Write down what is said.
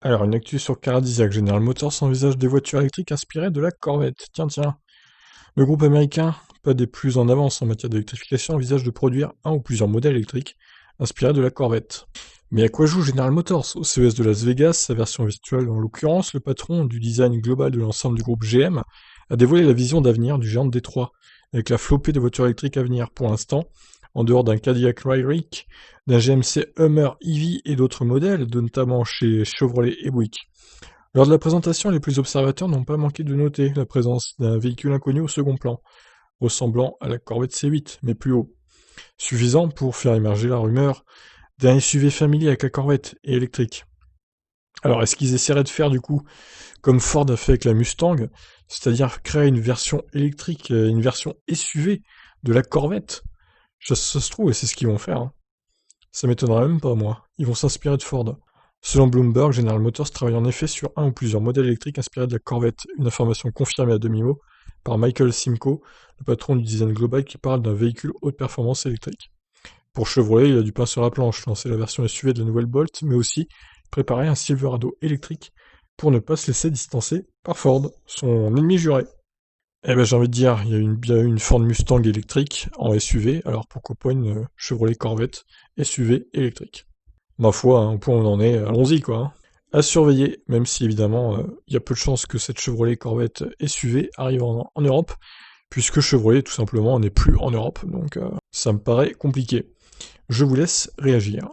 Alors, une actu sur Caradisiac. General Motors envisage des voitures électriques inspirées de la Corvette. Tiens, tiens. Le groupe américain, pas des plus en avance en matière d'électrification, envisage de produire un ou plusieurs modèles électriques inspirés de la Corvette. Mais à quoi joue General Motors? Au CES de Las Vegas, sa version virtuelle en l'occurrence, le patron du design global de l'ensemble du groupe GM a dévoilé la vision d'avenir du géant de Détroit, avec la flopée de voitures électriques à venir. Pour l'instant, en dehors d'un Cadillac Lyriq, d'un GMC Hummer EV et d'autres modèles, notamment chez Chevrolet et Buick. Lors de la présentation, les plus observateurs n'ont pas manqué de noter la présence d'un véhicule inconnu au second plan, ressemblant à la Corvette C8, mais plus haut. Suffisant pour faire émerger la rumeur d'un SUV familier avec la Corvette et électrique. Alors, est-ce qu'ils essaieraient de faire du coup comme Ford a fait avec la Mustang, c'est-à-dire créer une version électrique, une version SUV de la Corvette? Ça se trouve, et c'est ce qu'ils vont faire, hein. Ça m'étonnerait même pas, moi. Ils vont s'inspirer de Ford. Selon Bloomberg, General Motors travaille en effet sur un ou plusieurs modèles électriques inspirés de la Corvette, une information confirmée à demi-mot par Michael Simco, le patron du design global qui parle d'un véhicule haute performance électrique. Pour Chevrolet, il a du pain sur la planche, lancer la version SUV de la nouvelle Bolt, mais aussi préparer un Silverado électrique pour ne pas se laisser distancer par Ford, son ennemi juré. Eh ben j'ai envie de dire, il y a bien eu une Ford Mustang électrique en SUV, alors pourquoi pas une Chevrolet Corvette SUV électrique? Ma foi, hein, au point où on en est, allons-y quoi, hein. À surveiller, même si évidemment, il y a peu de chances que cette Chevrolet Corvette SUV arrive en Europe, puisque Chevrolet tout simplement n'est plus en Europe, donc ça me paraît compliqué. Je vous laisse réagir.